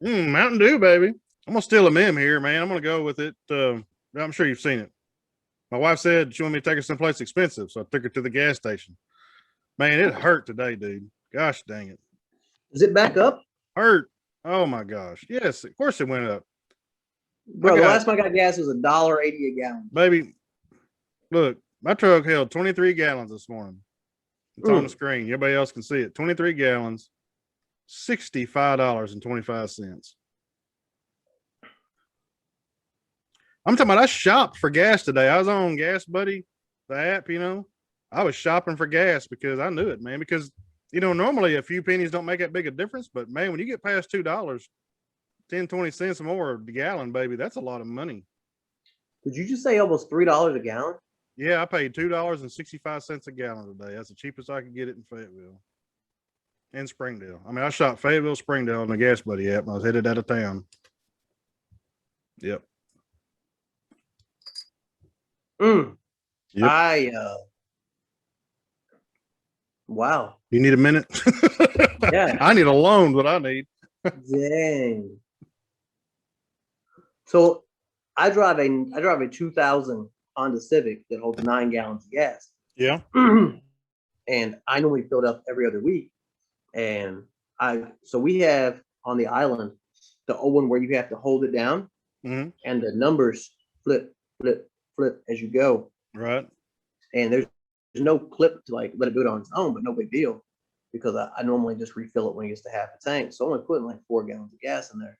Mountain Dew, baby. I'm gonna steal a meme here, man. I'm gonna go with it. I'm sure you've seen it. My wife said she wanted me to take her someplace expensive, so I took her to the gas station. Man, it hurt today, dude. Gosh dang it, Is it back up? hurt. Oh my gosh. Yes, of course it went up. I Bro, the got last time I got gas was $1.80 a gallon. baby. Look, my truck held 23 gallons this morning. It's on the Mm. screen. Everybody else can see it. 23 gallons, $65.25. I'm talking about I shopped for gas today. I was on Gas Buddy, the app, I was shopping for gas because I knew it, man. Because, normally a few pennies don't make that big a difference. But, man, when you get past $2, 10, 20 cents more a gallon, baby, that's a lot of money. Did you just say almost $3 a gallon? Yeah, I paid $2.65 a gallon today. That's the cheapest I could get it in Fayetteville and Springdale. I mean, I shot Fayetteville, Springdale on the Gas Buddy app. And I was headed out of town. Yep. Mm. Yep. Wow. You need a minute? Yeah. I need a loan, what I need. Dang. So I drive a 2000 Honda Civic that holds 9 gallons of gas. Yeah. And I normally fill it up every other week. And so we have on the island the old one where you have to hold it down, mm-hmm. and the numbers flip, flip, flip as you go. Right. And there's no clip to like let it do it on its own, but no big deal because I normally just refill it when it gets to half a tank. So I'm only putting like 4 gallons of gas in there.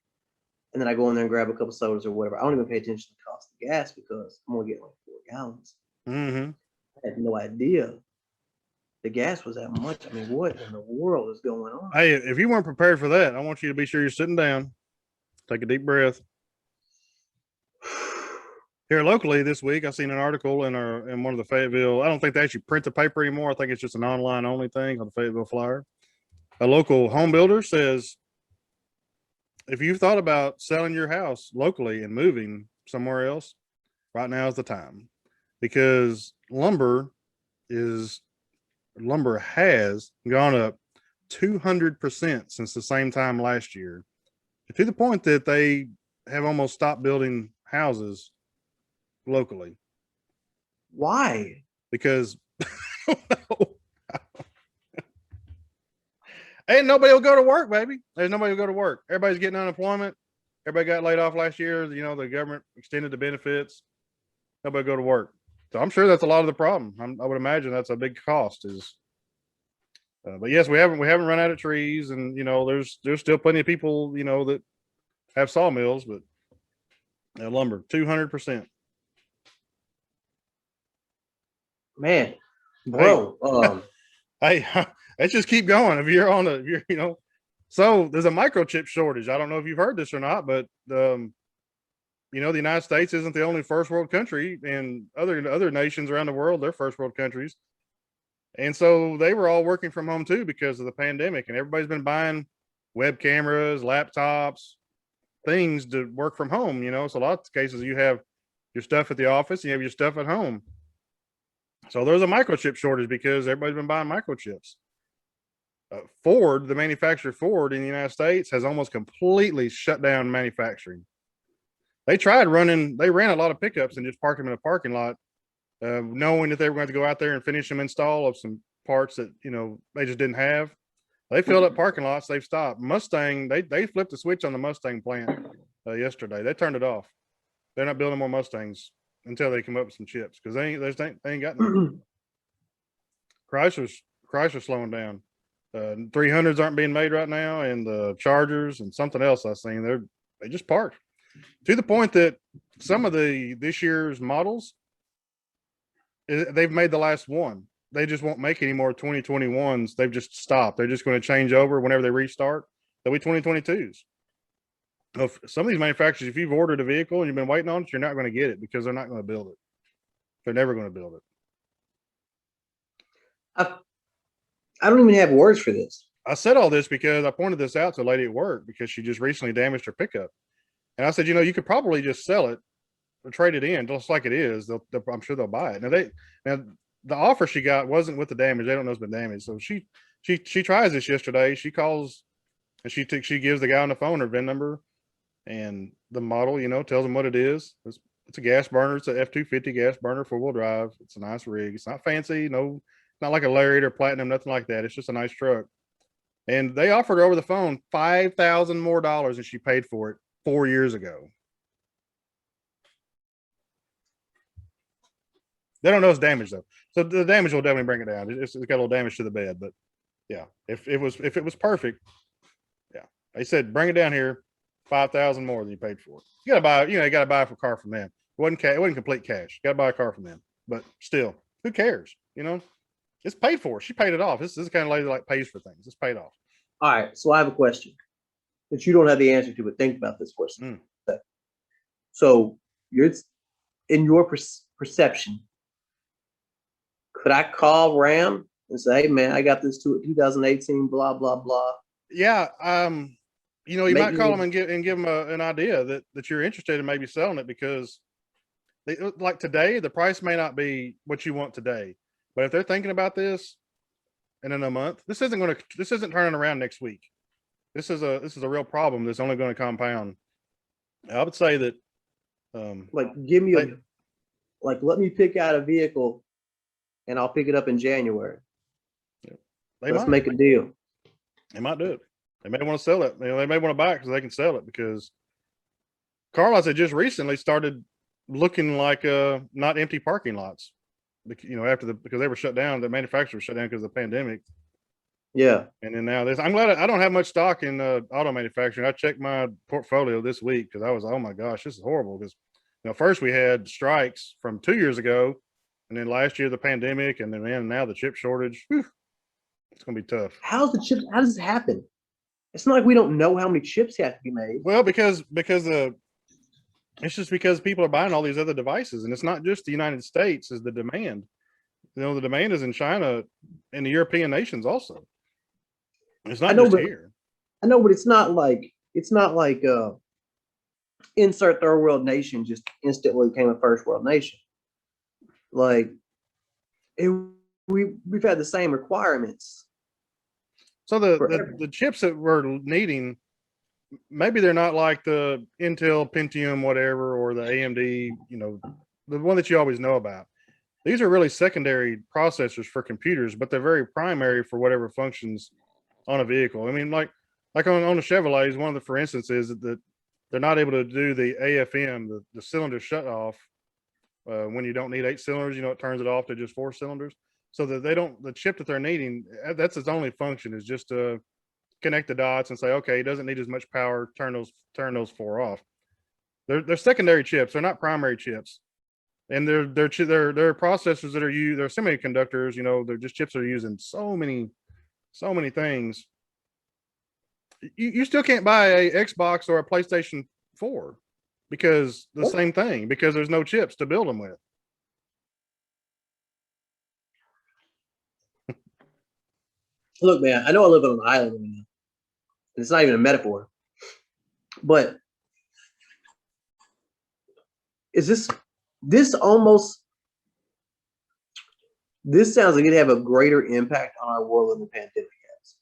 And then I go in there and grab a couple sodas or whatever. I don't even pay attention to the cost of gas because I'm only getting like 4 gallons. Mm-hmm. I had no idea the gas was that much. I mean, what in the world is going on? Hey, if you weren't prepared for that, I want you to be sure you're sitting down. Take a deep breath. Here locally this week, I seen an article in one of the Fayetteville. I don't think they actually print the paper anymore. I think it's just an online only thing on the Fayetteville Flyer. A local home builder says, if you've thought about selling your house locally and moving somewhere else, right now is the time, because lumber has gone up 200% since the same time last year, to the point that they have almost stopped building houses locally. Why? Because and nobody will go to work, baby. There's nobody will go to work. Everybody's getting unemployment. Everybody got laid off last year. The government extended the benefits. Nobody go to work. So I'm sure that's a lot of the problem. I would imagine that's a big cost. But yes, we haven't run out of trees, and there's still plenty of people that have sawmills, but lumber 200%. Man, bro. Hey, let's just keep going. If you're so there's a microchip shortage. I don't know if you've heard this or not, but the United States isn't the only first world country, and other nations around the world, they're first world countries. And so they were all working from home too because of the pandemic, and everybody's been buying web cameras, laptops, things to work from home. So a lot of cases you have your stuff at the office, you have your stuff at home. So there's a microchip shortage because everybody's been buying microchips. Ford, the manufacturer Ford in the United States, has almost completely shut down manufacturing. They ran a lot of pickups and just parked them in a parking lot, knowing that they were going to go out there and finish some install of some parts that, they just didn't have. They filled up parking lots. They've stopped. Mustang, they flipped the switch on the Mustang plant yesterday. They turned it off. They're not building more Mustangs until they come up with some chips because they ain't got none. Chrysler's slowing down. 300s aren't being made right now, and the Chargers and something else I've seen, they just parked, to the point that some of this year's models, they've made the last one. They just won't make any more 2021s. They've just stopped. They're just going to change over whenever they restart. They'll be 2022s. Some of these manufacturers, if you've ordered a vehicle and you've been waiting on it, you're not going to get it because they're not going to build it. They're never going to build it. I don't even have words for this. I said all this because I pointed this out to a lady at work because she just recently damaged her pickup. And I said, you could probably just sell it or trade it in just like it is. I'm sure they'll buy it. Now the offer she got wasn't with the damage. They don't know it's been damaged. So she tries this yesterday. She calls And she gives the guy on the phone her VIN number and the model, tells him what it is. It's a gas burner. It's a F-250 gas burner, 4-wheel drive. It's a nice rig. It's not fancy. No, not like a Lariat or Platinum, nothing like that. It's just a nice truck. And they offered her over the phone $5,000 more and she paid for it 4 years ago. They don't know it's damaged though. So the damage will definitely bring it down. It's got a little damage to the bed, but yeah, if it was perfect, yeah. They said bring it down here, 5,000 more than you paid for it. You gotta buy, you gotta buy a car from them. It wasn't complete cash. You gotta buy a car from them. But still, who cares? It's paid for. She paid it off. This is the kind of lady that like pays for things. It's paid off. All right. So I have a question that you don't have the answer to, but think about this question. So you're in your perception. Could I call Ram and say, "Hey man, I got this 2018, blah blah blah"? Yeah. You might call them and give them an idea that you're interested in maybe selling it, because like today, the price may not be what you want today, but if they're thinking about this and in a month, this isn't turning around next week. This is a real problem that's only going to compound. I would say that give me let me pick out a vehicle and I'll pick it up in January. Let's make a deal. They might do it. They may want to sell it. They may want to buy it because they can sell it, because Carlos had just recently started looking like not empty parking lots. Because they were shut down, the manufacturer was shut down because of the pandemic. Yeah. And then now I'm glad I don't have much stock in auto manufacturing. I checked my portfolio this week because I was, oh my gosh, this is horrible. Because first we had strikes from 2 years ago, and then last year the pandemic, and then now the chip shortage. Whew, it's gonna be tough. How does it happen? It's not like we don't know how many chips have to be made. Well, because it's just because people are buying all these other devices, and it's not just the United States is the demand. The demand is in China and the European nations also. It's not just here. I know, but it's not like insert third world nation just instantly became a first world nation. Like we've had the same requirements. So the chips that we're needing, maybe they're not like the Intel Pentium, whatever, or the AMD, the one that you always know about. These are really secondary processors for computers, but they're very primary for whatever functions on a vehicle. I mean, like on the Chevrolets, one of the, for instance, is that they're not able to do the AFM, the cylinder shut off when you don't need 8 cylinders. It turns it off to just 4 cylinders. So that the chip that they're needing, that's its only function, is just to connect the dots and say, okay, it doesn't need as much power. Turn those 4 off. They're secondary chips. They're not primary chips. And they're processors that are used. They're semiconductors. They're just chips that are used in so many things. You still can't buy a Xbox or a PlayStation 4 because same thing, because there's no chips to build them with. Look, man, I know I live on an island right now. It's not even a metaphor, but is this sounds like it'd have a greater impact on our world than the pandemic has.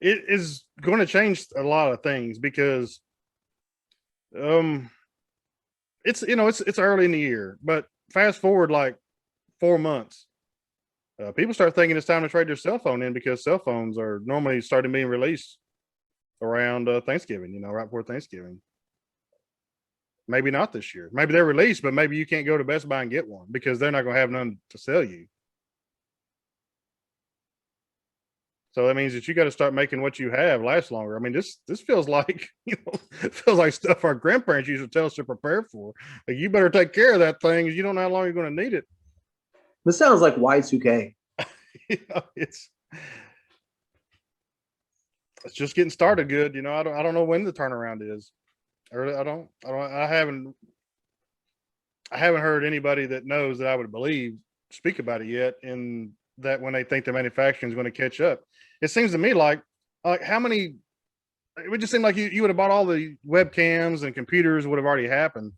It is going to change a lot of things because it's early in the year, but fast forward like 4 months, people start thinking it's time to trade their cell phone in, because cell phones are normally starting being released around Thanksgiving, right before Thanksgiving. Maybe not this year. Maybe they're released, but maybe you can't go to Best Buy and get one because they're not going to have none to sell you. So that means that you got to start making what you have last longer. I mean, this feels like, it feels like stuff our grandparents used to tell us to prepare for. Like, you better take care of that thing because you don't know how long you're going to need it. This sounds like Y2K. It's just getting started good. I don't know when the turnaround is. I haven't heard anybody that knows that I would believe speak about it yet, in that when they think the manufacturing is going to catch up. It seems to me like how many, it would just seem like you would have bought all the webcams and computers would have already happened.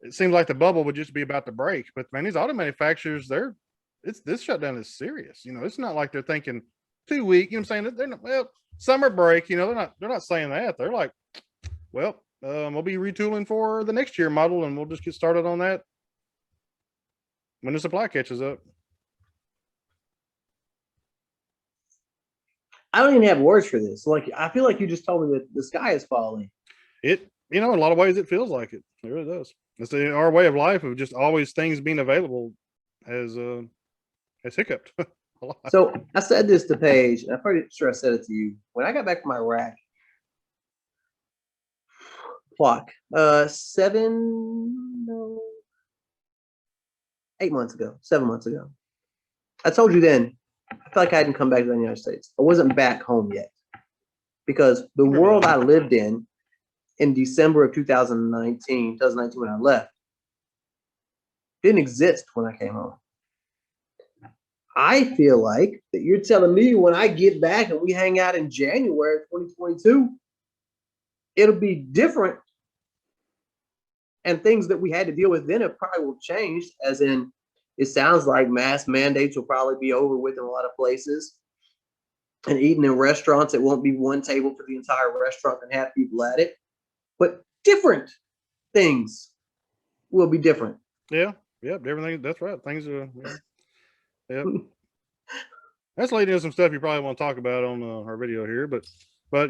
It seems like the bubble would just be about to break. But man, these auto manufacturers, this shutdown is serious. It's not like they're thinking 2 week. You know what I'm saying? They're not, well, summer break. They're not saying that. They're like, well, we'll be retooling for the next year model, and we'll just get started on that when the supply catches up. I don't even have words for this. Like, I feel like you just told me that the sky is falling. In a lot of ways, it feels like it. It really does. It's our way of life of just always things being available has hiccuped a lot. So I said this to Paige, and I'm pretty sure I said it to you. When I got back from Iraq, clock, 7 months ago. I told you then, I felt like I hadn't come back to the United States. I wasn't back home yet because the world I lived in December of 2019 when I left, didn't exist when I came home. I feel like that you're telling me when I get back and we hang out in January of 2022, it'll be different. And things that we had to deal with then, it probably will change, as in, it sounds like mask mandates will probably be over with in a lot of places. And eating in restaurants, it won't be one table for the entire restaurant and have people at it. But different things will be different. Yeah. Yep. Everything. That's right. Things are. Yeah. Yep. That's leading to some stuff you probably want to talk about on our video here, but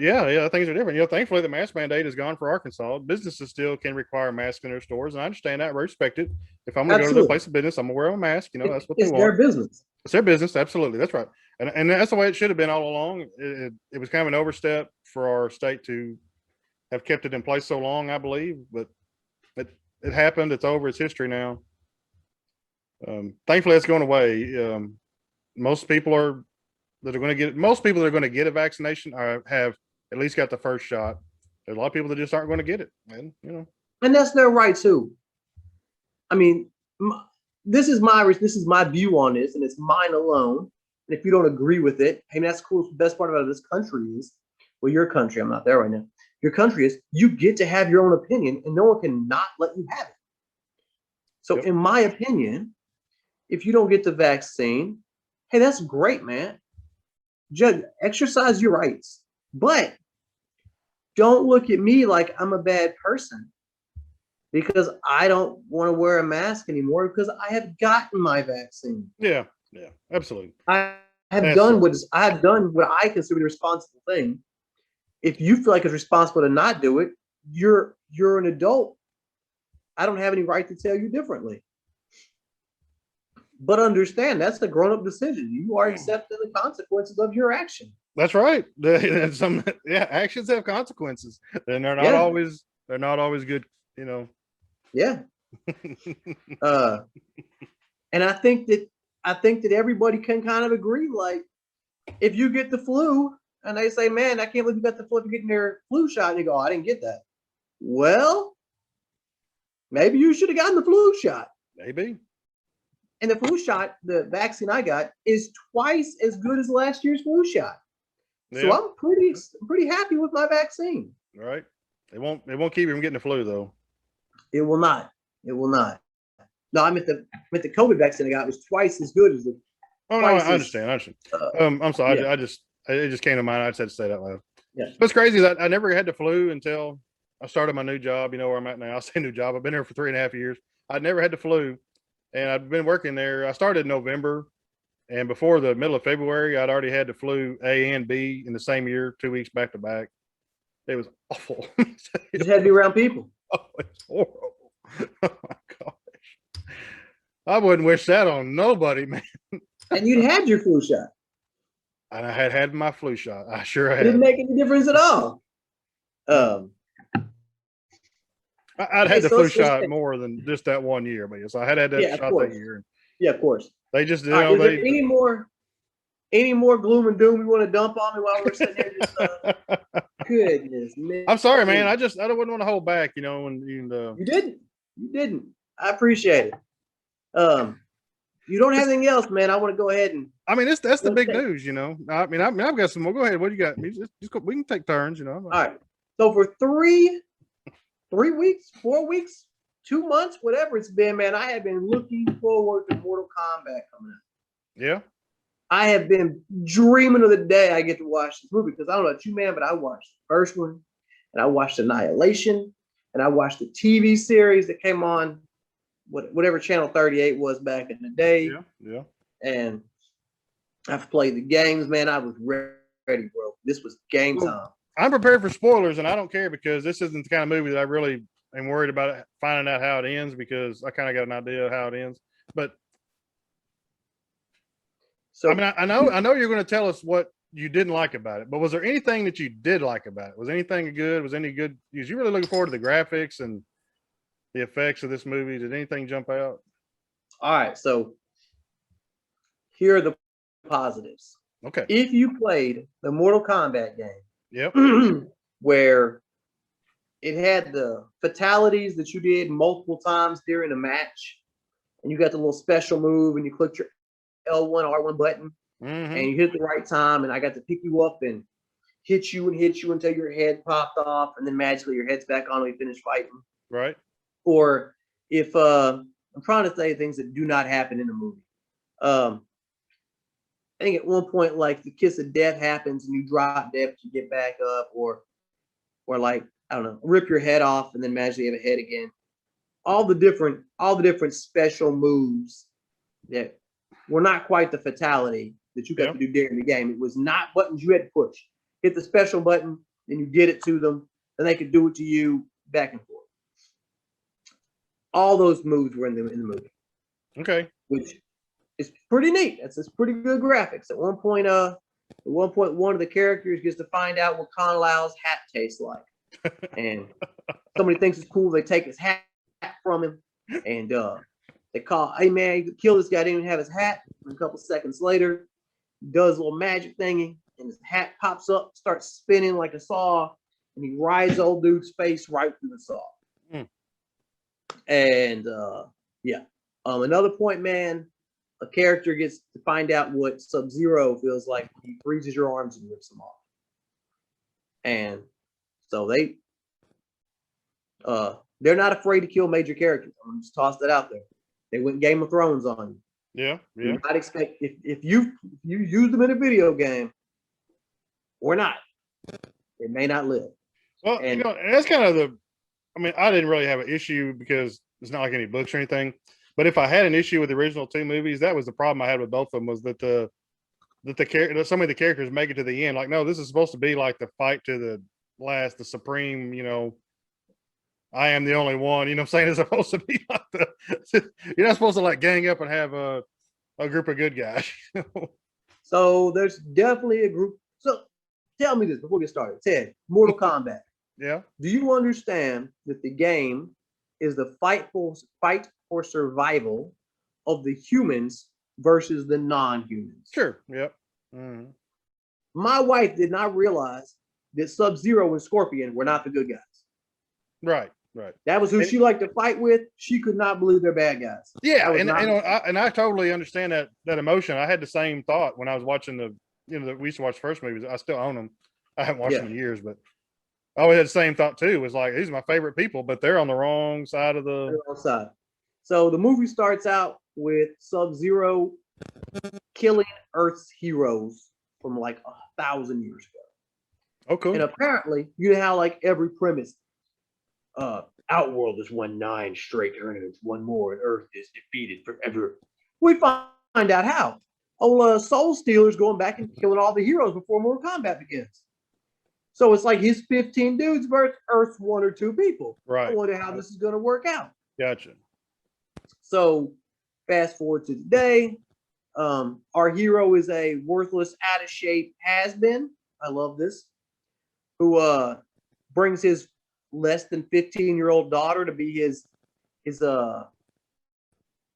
yeah, things are different. Thankfully the mask mandate is gone for Arkansas. Businesses still can require masks in their stores, and I understand that. I respect it. If I'm going to go to the place of business, I'm going to wear a mask. That's what they want. It's their business. It's their business. Absolutely, that's right. And that's the way it should have been all along. It was kind of an overstep for our state to have kept it in place so long, I believe, but it happened. It's over. It's history now. Thankfully, it's going away. Most people that are going to get a vaccination have at least got the first shot. There's a lot of people that just aren't going to get it, and and that's their right too. I mean, this is my view on this, and it's mine alone. And if you don't agree with it, hey, that's cool. The best part about this country is, well, your country. I'm not there right now. Your country is you get to have your own opinion, and no one can not let you have it. So, in my opinion, if you don't get the vaccine, hey, that's great, man. Judge, exercise your rights, but don't look at me like I'm a bad person because I don't want to wear a mask anymore because I have gotten my vaccine. Yeah, absolutely. I have done what I consider the responsible thing. If you feel like it's responsible to not do it, you're an adult. I don't have any right to tell you differently. But understand, that's a grown-up decision. You are accepting the consequences of your action. That's right. Actions have consequences, and they're not always good. Yeah. And I think that everybody can kind of agree. Like, if you get the flu, and they say, "Man, I can't believe you got the flu," you're getting their flu shot, and you go, "I didn't get that." Well, maybe you should have gotten the flu shot. Maybe. And the flu shot, the vaccine I got, is twice as good as last year's flu shot. Yeah. So I'm pretty happy with my vaccine. Right. It won't keep you from getting the flu though. It will not. No, I meant the COVID vaccine I got was twice as good as the. Oh no, I understand. I'm sorry. Yeah. It just came to mind. I just had to say that loud. Yeah. What's crazy is I never had the flu until I started my new job. Where I'm at now. I say new job. I've been here for 3.5 years. I never had the flu. And I've been working there. I started in November, and before the middle of February, I'd already had the flu A and B in the same year, 2 weeks back to back. It was awful. You just had to be around people. Oh, it's horrible. Oh my gosh. I wouldn't wish that on nobody, man. And you'd had your flu shot. And I had my flu shot. I sure had. It didn't make any difference at all. I'd had the flu shot more than just that 1 year, but yes, I had that shot that year. Yeah, of course. They just did. Is there any more gloom and doom you want to dump on me while we're sitting here? Just, goodness, man. I'm sorry, man. I wouldn't want to hold back, and you didn't. I appreciate it. You don't have anything else, man. I want to go ahead and. I mean, that's the big news, I mean, I've got some more. Go ahead. What do you got? We can take turns, All right. So for 3 weeks, 4 weeks, 2 months, whatever it's been, man, I have been looking forward to Mortal Kombat coming out. Yeah. I have been dreaming of the day I get to watch this movie because I don't know about you, man, but I watched the first one, and I watched Annihilation, and I watched the TV series that came on whatever channel 38 was back in the day. Yeah. And I've played the games, man. I was ready, bro. This was game time. I'm prepared for spoilers, and I don't care because this isn't the kind of movie that I really am worried about finding out how it ends because I kind of got an idea of how it ends. But so I mean, I know you're going to tell us what you didn't like about it, but was there anything that you did like about it? Was anything good? Was any good? Was you really looking forward to the graphics and the effects of this movie? Did anything jump out? all right, so here are the positives. Okay. If you played the Mortal Kombat game, Yep. where it had the fatalities that you did multiple times during a match, and you got the little special move, and you clicked your L1 R1 button, and you hit the right time, and I got to pick you up and hit you until your head popped off, and then magically your head's back on when you finish fighting. Right. Or if I'm trying to say things that do not happen in the movie. I think at one point, like the kiss of death happens and you drop death to get back up, or like, I don't know, rip your head off and then magically have a head again. All the different special moves that were not quite the fatality that you got to do during the game. It was not buttons you had to push. Hit the special button, then you did it to them, then they could do it to you back and forth. All those moves were in the movie. Okay. Which is pretty neat. It's pretty good graphics. At one point, one of the characters gets to find out what Kung Lao's hat tastes like. And somebody thinks it's cool. They take his hat from him, and they call, hey man, you kill this guy, didn't even have his hat. And a couple seconds later, he does a little magic thingy, and his hat pops up, starts spinning like a saw, and he rides the old dude's face right through the saw. And another point, man, a character gets to find out what Sub-Zero feels like when he freezes your arms and rips them off. And so they're not afraid to kill major characters. I'm gonna just toss that out there. They went Game of Thrones on you. Yeah. Do not expect if you use them in a video game or not, they may not live. Well, and that's kind of I didn't really have an issue because it's not like any books or anything. But if I had an issue with the original two movies, that was the problem I had with both of them, was that so many of the characters make it to the end. Like, no, this is supposed to be like the fight to the last, the supreme, I am the only one, I'm saying? It's supposed to be like you're not supposed to like gang up and have a group of good guys. So there's definitely a group. So tell me this before we get started. Ted, Mortal Kombat. Yeah. Do you understand that the game is the fight for survival of the humans versus the non-humans? Sure. Yep. Mm-hmm. My wife did not realize that Sub-Zero and Scorpion were not the good guys. Right. That was who she liked to fight with. She could not believe they're bad guys. Yeah, and I totally understand that emotion. I had the same thought when I was watching we used to watch the first movies. I still own them. I haven't watched them in years, but I always had the same thought too. It was like, these are my favorite people, but they're on the wrong side of the wrong side. So the movie starts out with Sub-Zero killing Earth's heroes from like 1,000 years ago. Oh, cool. And apparently, you know how like every premise, Outworld has won 9 straight tournaments, one more, and Earth is defeated forever. We find out how. Soul Stealer's going back and killing all the heroes before Mortal Kombat begins. So it's like his 15 dudes versus Earth's 1 or 2 people. Right. I wonder how this is going to work out. Gotcha. So fast forward to today. Our hero is a worthless, out of shape has-been. I love this. Who brings his less than 15-year-old daughter to be his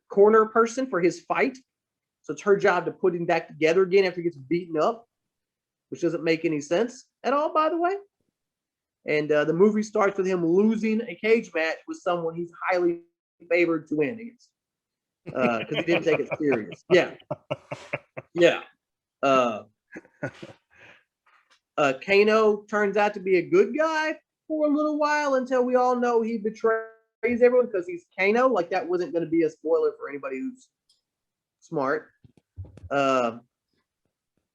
corner person for his fight. So it's her job to put him back together again after he gets beaten up, which doesn't make any sense at all, by the way. And the movie starts with him losing a cage match with someone he's highly favored to win against, because he didn't take it serious. Yeah. Kano turns out to be a good guy for a little while until we all know he betrays everyone because he's Kano. Like, that wasn't going to be a spoiler for anybody who's smart.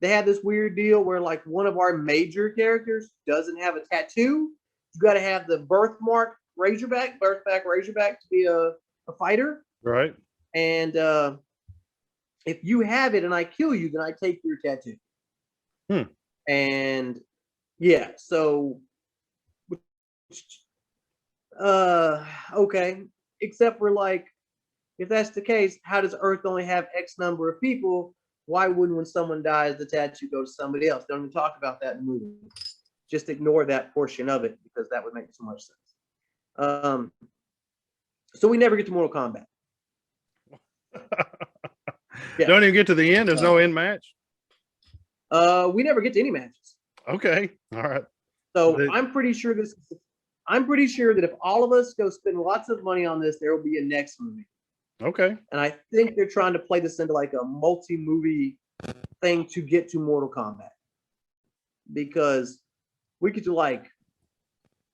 they have this weird deal where like one of our major characters doesn't have a tattoo. You got to have the birthmark Razorback to be a fighter. Right. And if you have it and I kill you, then I take your tattoo. And yeah, so okay. Except for like, if that's the case, how does Earth only have X number of people? Why wouldn't when someone dies, the tattoo go to somebody else? Don't even talk about that in the movie. Just ignore that portion of it because that would make too much sense. So we never get to Mortal Kombat. Yeah. Don't even get to the end. There's no end match. We never get to any matches. Okay. All right. So I'm pretty sure that if all of us go spend lots of money on this, there will be a next movie. Okay. And I think they're trying to play this into like a multi-movie thing to get to Mortal Kombat. Because we could do like,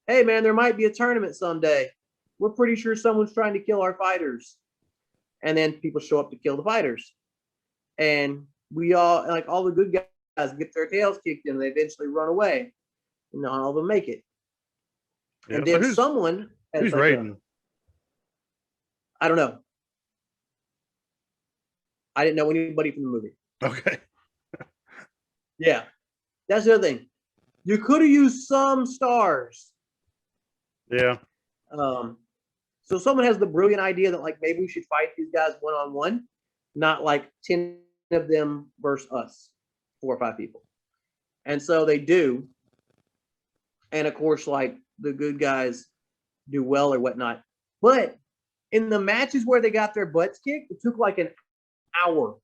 hey man, there might be a tournament someday. We're pretty sure someone's trying to kill our fighters. And then people show up to kill the fighters. And we all, like all the good guys get their tails kicked in and they eventually run away. And not all of them make it. Yeah, and then someone who's like raiding? I don't know. I didn't know anybody from the movie. Okay. Yeah. That's the other thing. You could have used some stars. Yeah. So someone has the brilliant idea that like maybe we should fight these guys one-on-one, not like 10 of them versus us, 4 or 5 people. And so they do. And of course, like the good guys do well or whatnot. But in the matches where they got their butts kicked, it took like an hour.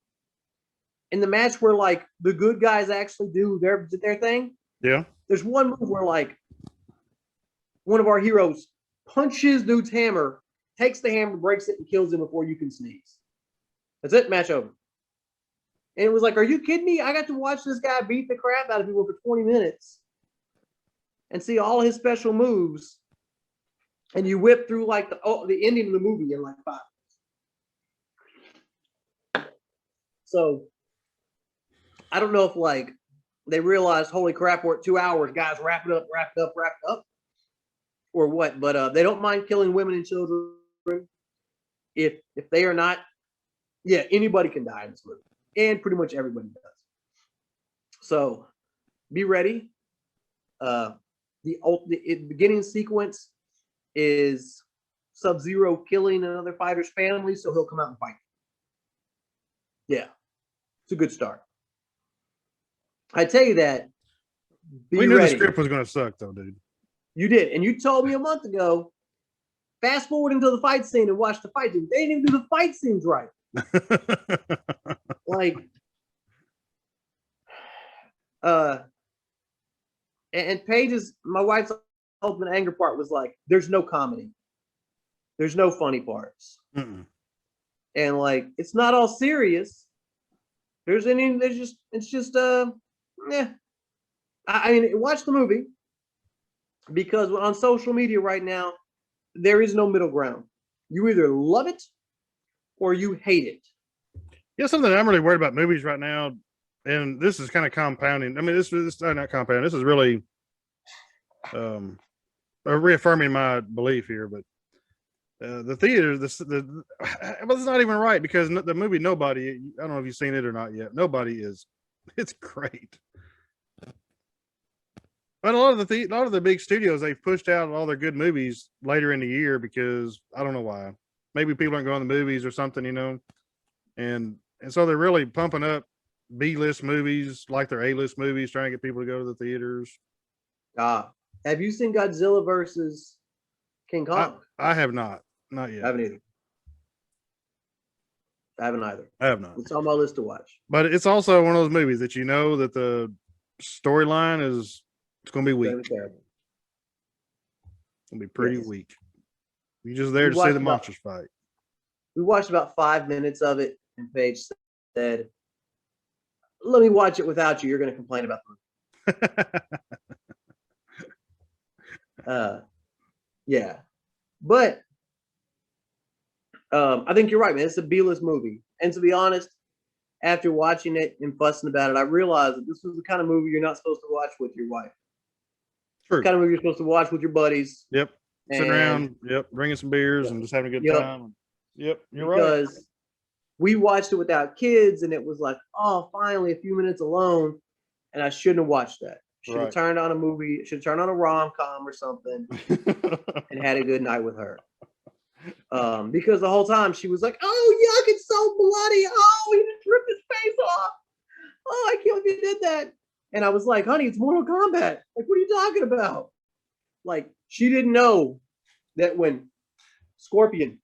In the match where like the good guys actually do their thing, yeah, there's one move where like one of our heroes punches dude's hammer, takes the hammer, breaks it, and kills him before you can sneeze. That's it, match over. And it was like, are you kidding me? I got to watch this guy beat the crap out of people for 20 minutes and see all his special moves, and you whip through like the ending of the movie in like 5 minutes. So I don't know if like they realized, holy crap, we're at 2 hours, guys, wrap it up, or what. But they don't mind killing women and children if they are not. Yeah, anybody can die in this movie, and pretty much everybody does. So be ready. The beginning sequence is Sub-Zero killing another fighter's family, so he'll come out and fight. Yeah, it's a good start. I tell you that. We knew the script was going to suck, though, dude. You did, and you told me a month ago. Fast forward into the fight scene and watch the fight scene. They didn't even do the fight scenes right. Like, and Paige's, my wife's ultimate anger part was like, there's no comedy. There's no funny parts. Mm-mm. And like, it's not all serious. It's just yeah. I mean, watch the movie, because on social media right now, there is no middle ground. You either love it or you hate it. Yeah, something I'm really worried about movies right now, and this is kind of compounding. I mean, this is not compounding. This is really reaffirming my belief here. But the theater, but it's not even right, because the movie Nobody, I don't know if you've seen it or not yet. Nobody is, it's great. But a lot of the big studios, they've pushed out all their good movies later in the year because I don't know why. Maybe people aren't going to the movies or something, you know. And so they're really pumping up B-list movies like they're A-list movies, trying to get people to go to the theaters. Have you seen Godzilla versus King Kong? I have not yet. I haven't either. I have not. It's on my list to watch. But it's also one of those movies that you know that the storyline is, it's going to be weak. It's going to be pretty weak. You're just there to see the monsters fight. We watched about 5 minutes of it, and Paige said, let me watch it without you. You're going to complain about the yeah. But I think you're right, man. It's a B-list movie. And to be honest, after watching it and fussing about it, I realized that this was the kind of movie you're not supposed to watch with your wife. True. The kind of movie you're supposed to watch with your buddies. Yep. Sitting And around, yep, drinking some beers and just having a good Yep. time. Yep, you're right. because we watched it without kids, and it was like, oh, finally a few minutes alone, and I shouldn't have watched that. Should have Right. turned on a movie. Should have turned on a rom-com or something, and had a good night with her. Because the whole time she was like, "Oh, yuck! It's so bloody! Oh, he just ripped his face off! Oh, I can't believe you did that!" And I was like, "Honey, it's Mortal Kombat! Like, what are you talking about?" Like, she didn't know that when Scorpion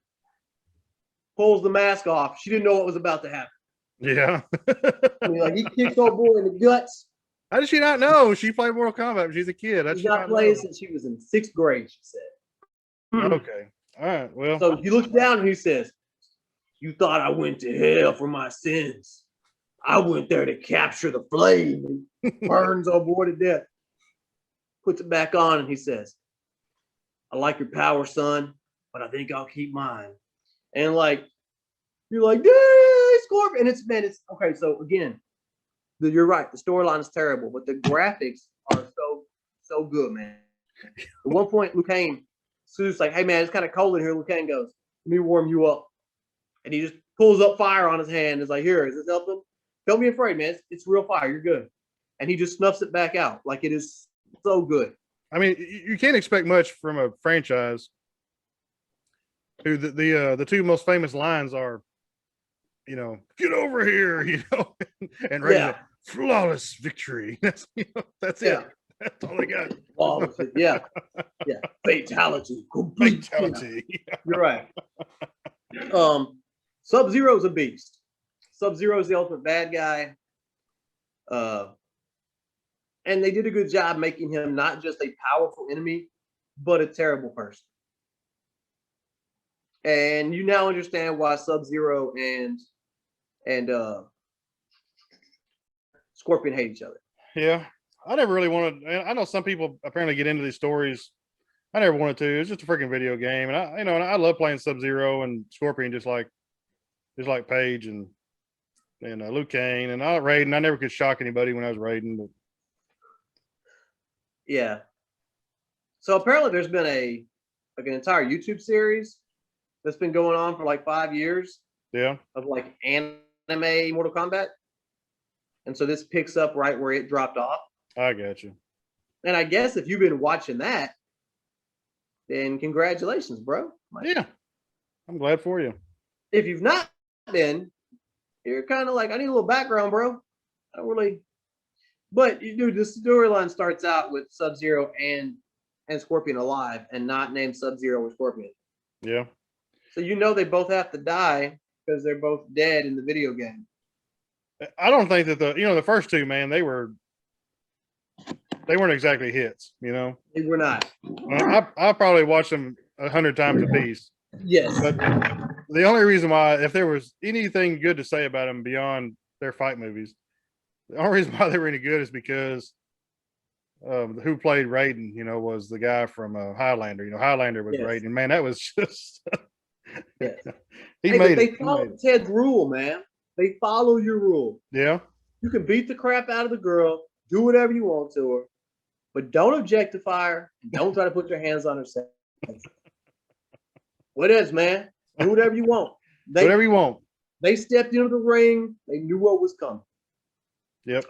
pulls the mask off, she didn't know what was about to happen. Yeah. I mean, like, he kicks old boy in the guts. How did she not know? She played Mortal Kombat when she's a kid. She's not playing since she was in 6th grade, she said. Okay. All right. Well. So he looks down and he says, "You thought I went to hell for my sins. I went there to capture the flame," and burns old boy to death. Puts it back on and he says, "I like your power, son, but I think I'll keep mine." And like, you're like, "Yay, Scorpion!" And it's okay. So again, you're right. The storyline is terrible, but the graphics are so good, man. At one point, Liu Kang, Sue's like, "Hey man, it's kind of cold in here." Liu Kang goes, "Let me warm you up," and he just pulls up fire on his hand. It's like, "Here, is this helping? Don't be afraid, man. It's real fire. You're good." And he just snuffs it back out. Like, it is so good. I mean, you can't expect much from a franchise who the two most famous lines are, "Get over here," and right, flawless victory. That's that's it. That's all they got. Flawless, yeah. Fatality, complete fatality. You're right. Sub-Zero is a beast. Sub-Zero is the ultimate bad guy. And they did a good job making him not just a powerful enemy, but a terrible person. And you now understand why Sub-Zero and Scorpion hate each other. Yeah. I never really wanted. I know some people apparently get into these stories. I never wanted to. It's just a freaking video game, and I love playing Sub-Zero and Scorpion, just like Paige and Liu Kang, and I raiding. I never could shock anybody when I was raiding, but yeah. So apparently, there's been an entire YouTube series that's been going on for like 5 years. Yeah. Of like anime Mortal Kombat, and so this picks up right where it dropped off. I got you. And I guess if you've been watching that, then congratulations, bro. Yeah. I'm glad for you. If you've not been, you're kind of like, I need a little background, bro. I don't really. But dude, this storyline starts out with Sub-Zero and Scorpion alive, and not named Sub-Zero or Scorpion. Yeah. So they both have to die because they're both dead in the video game. I don't think that the first two, man, they weren't exactly hits. They were not. I probably watched them 100 times a piece. Yes. But the only reason why, if there was anything good to say about them beyond their fight movies, the only reason why they were any good is because who played Raiden, was the guy from Highlander. Highlander was Raiden. Man, that was just They follow Ted's rule, man. They follow your rule. Yeah. You can beat the crap out of the girl, do whatever you want to her, but don't objectify her. Don't try to put your hands on her sex. What is, man? Do whatever you want. Whatever you want. They stepped into the ring. They knew what was coming. Yep.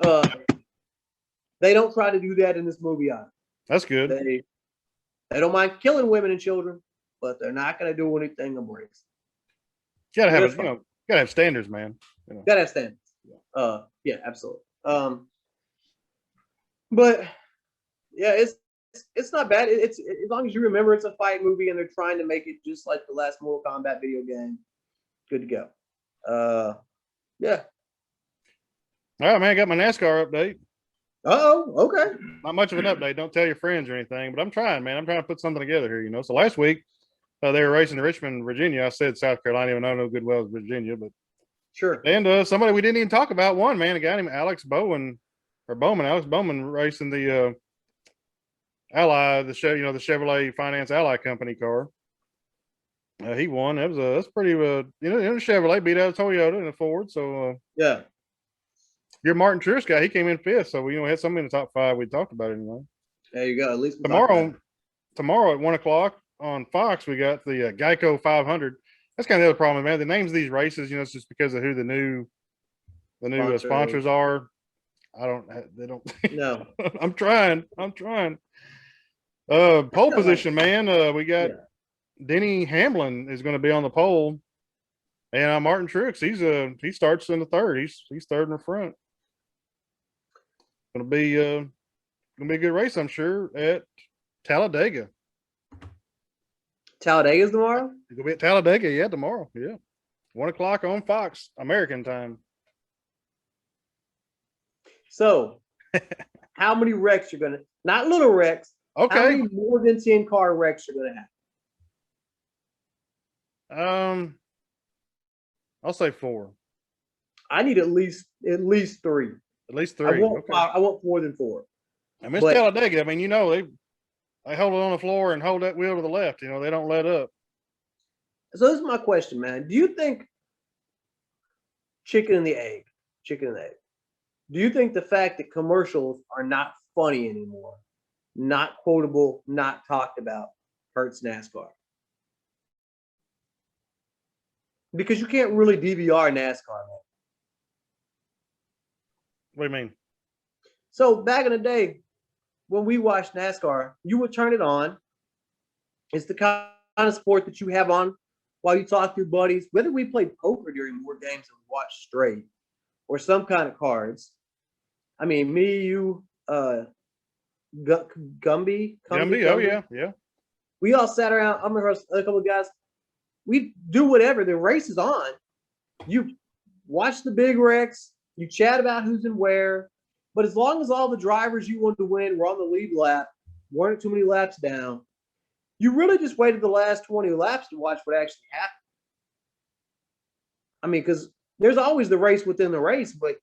They don't try to do that in this movie either. That's good. They don't mind killing women and children, but they're not going to do anything that breaks. You gotta have standards, man. Gotta have standards. Yeah, absolutely. But yeah, it's not bad. It's as long as you remember it's a fight movie and they're trying to make it just like the last Mortal Kombat video game. Good to go. Yeah. All right, man. I got my NASCAR update. Okay. Not much of an update. Don't tell your friends or anything, but I'm trying, man. I'm trying to put something together here. So last week they were racing in Richmond, Virginia. I said South Carolina, even though I know good well as Virginia, but sure. And somebody we didn't even talk about won, man. A guy named Alex Bowman racing the Ally, the Chevrolet Finance Ally Company car. He won. That's pretty. Chevrolet beat out Toyota and a Ford. So yeah. your Martin Truex guy, he came in fifth, so we had somebody in the top five. We talked about it anyway. There you go. At least we talked about it. Tomorrow at 1:00 on Fox, we got the Geico 500. That's kind of the other problem, man. The names of these races, it's just because of who the new sponsors are. They don't. No. I'm trying. Pole position, man. We got Denny Hamlin is going to be on the pole, and Martin Truex. He starts in the third. He's third in the front. Going to be a good race, I'm sure, at Talladega. Talladega's tomorrow? It's gonna be at Talladega, tomorrow. Yeah. 1:00 on Fox, American time. So how many wrecks you're gonna not little wrecks? Okay. How many more than 10 car wrecks you're gonna have? I'll say 4. I need at least 3. At least 3. I want more than 4. I mean, it's Talladega. I mean, they hold it on the floor and hold that wheel to the left. They don't let up. So this is my question, man. Do you think chicken and the egg? Do you think the fact that commercials are not funny anymore, not quotable, not talked about, hurts NASCAR? Because you can't really DVR NASCAR, man. What do you mean? So back in the day, when we watched NASCAR, you would turn it on. It's the kind of sport that you have on while you talk to your buddies, whether we played poker during more games and watched straight or some kind of cards. I mean, me, you, Gumby. Oh, yeah. We all sat around. I remember a couple of guys. We do whatever. The race is on. You watch the big wrecks. You chat about who's in where. But as long as all the drivers you wanted to win were on the lead lap, weren't too many laps down, you really just waited the last 20 laps to watch what actually happened. I mean, because there's always the race within the race, but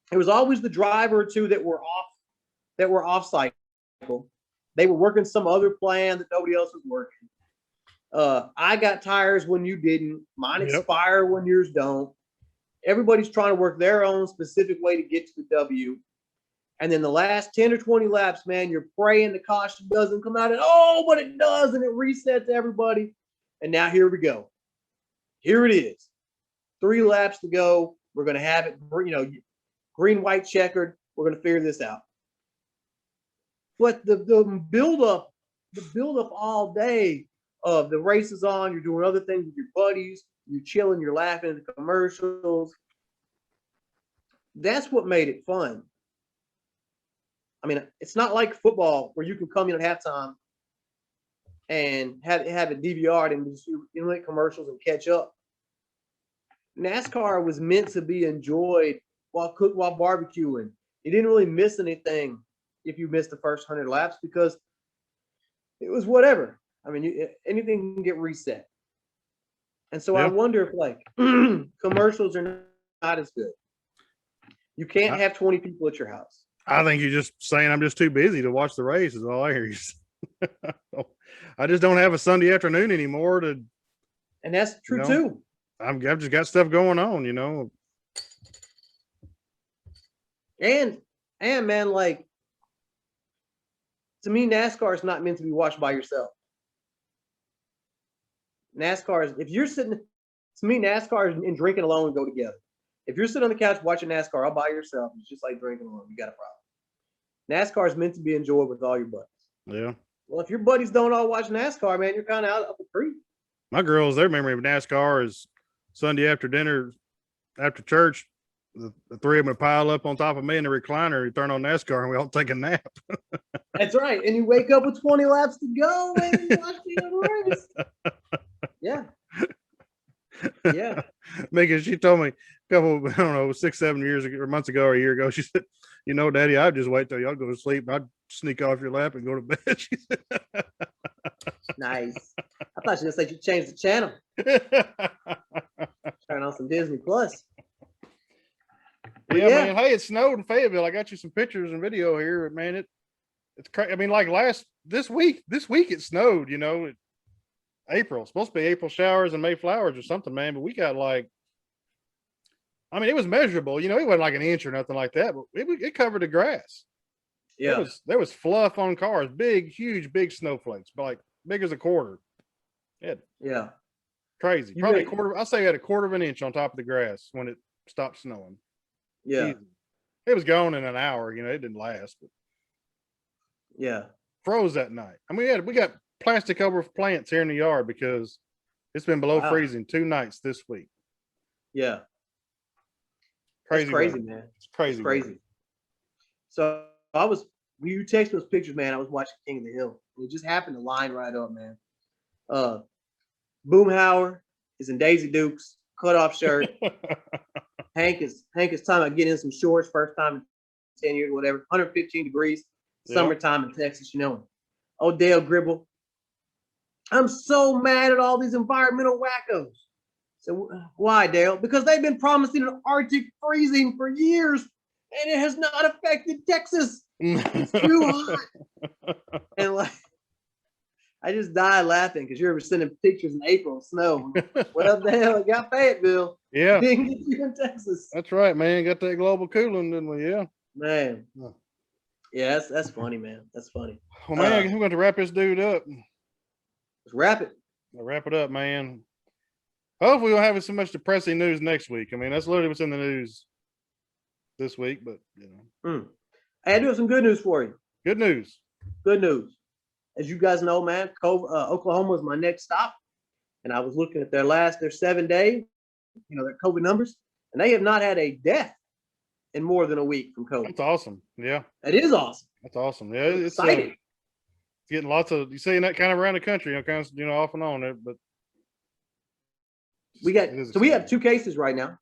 there was always the driver or two that were off cycle. They were working some other plan that nobody else was working. I got tires when you didn't. Mine expire when yours don't. Everybody's trying to work their own specific way to get to the W. And then the last 10 or 20 laps, man, you're praying the caution doesn't come out. And but it does. And it resets everybody. And now here we go. Here it is. 3 laps to go. We're going to have it, green, white, checkered. We're going to figure this out. But the build-up all day of the race is on. You're doing other things with your buddies. You're chilling, you're laughing at the commercials. That's what made it fun. I mean, it's not like football where you can come in at halftime and have it DVR'd and just emulate commercials and catch up. NASCAR was meant to be enjoyed while barbecuing. You didn't really miss anything if you missed the first 100 laps because it was whatever. I mean, anything can get reset. And so I wonder if commercials are not as good. You can't have 20 people at your house. I think you're just saying I'm just too busy to watch the race is all I hear you say. I just don't have a Sunday afternoon anymore to. And that's true too. I've just got stuff going on, And man, to me, NASCAR is not meant to be watched by yourself. NASCAR is, if you're sitting, to me, NASCAR and drinking alone go together. If you're sitting on the couch watching NASCAR all by yourself, it's just like drinking alone. You got a problem. NASCAR is meant to be enjoyed with all your buddies. Yeah. Well, if your buddies don't all watch NASCAR, man, you're kind of out of the creek. My girls, their memory of NASCAR is Sunday after dinner, after church, the 3 of them would pile up on top of me in the recliner. You turn on NASCAR and we all take a nap. That's right. And you wake up with 20 laps to go and you watch the race. Yeah. Yeah. Because she told me a couple, 6-7 years ago, or months ago, or a year ago, she said, Daddy, I'd just wait till y'all go to sleep and I'd sneak off your lap and go to bed. She said. Nice. I thought you were going to say you changed the channel. Turn on some Disney Plus. Yeah, man. Hey, it snowed in Fayetteville. I got you some pictures and video here, man. It's crazy. I mean, this week it snowed, April. It's supposed to be April showers and May flowers or something, man. But we got I mean, it was measurable. You know, it wasn't like an inch or nothing like that, but it covered the grass. Yeah. There was fluff on cars, big, huge, big snowflakes, but like big as a quarter. Yeah. Crazy. You Probably a may- quarter. I'll say it had a quarter of an inch on top of the grass when it stopped snowing. Yeah. Easy. It was gone in an hour. You know, it didn't last, but Yeah. froze that night. I mean, we got plastic over plants here in the yard because it's been below Wow. freezing 2 nights this week. Yeah. Crazy, That's crazy, weather. man. It's crazy. It's crazy. So when you text those pictures, man, I was watching King of the Hill. And it just happened to line right up, man. Boomhauer is in Daisy Dukes, cut off shirt. Hank is talking about getting in some shorts, first time in 10 years, whatever. 115 degrees, summertime in Texas, you know. Odell Gribble. I'm so mad at all these environmental wackos. So why, Dale? Because they've been promising an Arctic freezing for years, and it has not affected Texas. It's too hot. And like, I just died laughing because you're sending pictures in April of snow. What the hell? It got Fayetteville. Yeah, Didn't get you in Texas. that's right, man. Got that global cooling, didn't we? Yeah, Man. Yeah. Yeah, that's funny, man. That's funny. Well, man, I'm going to wrap this dude up. Let's wrap it. Wrap it up, man. Hopefully, we'll have so much depressing news next week. I mean, that's literally what's in the news this week, but you know. Hey, I do have some good news for you. Good news. Good news. As you guys know, man, Oklahoma was my next stop, and I was looking at their 7-day, their COVID numbers, and they have not had a death in more than a week from COVID. That's awesome. Yeah, that is awesome. That's awesome. Yeah, I'm excited. Getting lots of, you seeing that kind of around the country, kind of, off and on there, but we have 2 cases right now.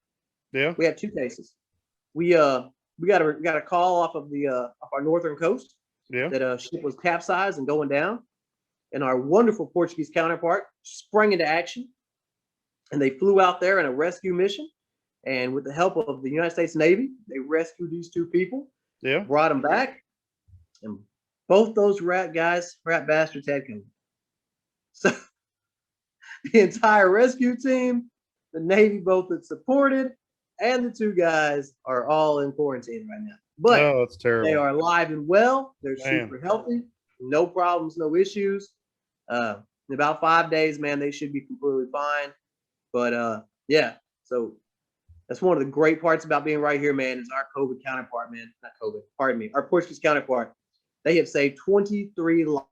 Yeah, we have 2 cases. We got a call off of our northern coast. Yeah, that a ship was capsized and going down, and our wonderful Portuguese counterpart sprang into action, and they flew out there in a rescue mission, and with the help of the United States Navy, they rescued these 2 people. Yeah, brought them back, and both those rat bastards had COVID. So the entire rescue team, the Navy, both that supported, and the 2 guys are all in quarantine right now. But that's terrible. They are alive and well. They're super healthy. No problems, no issues. In about 5 days, man, they should be completely fine. But yeah, so that's one of the great parts about being right here, man, is our COVID counterpart, man. Not COVID, pardon me. Our Portuguese counterpart. They have saved 23 lives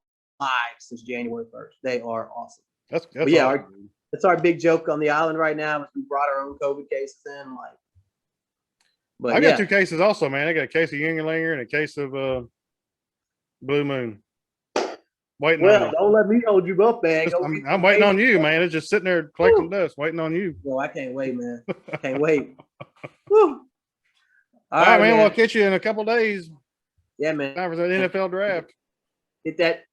since January 1st. They are awesome. That's awesome. That's our big joke on the island right now. Is we brought our own COVID cases in, But I got 2 cases also, man. I got a case of Yingerlinger and a case of Blue Moon. Waiting on don't let me hold you up, man. I'm waiting on you, man. It's just sitting there collecting dust, waiting on you. Well, I can't wait, man. Can't wait. Woo. All right, man. We'll catch you in a couple days. Yeah, man. Time for the NFL draft. Hit that.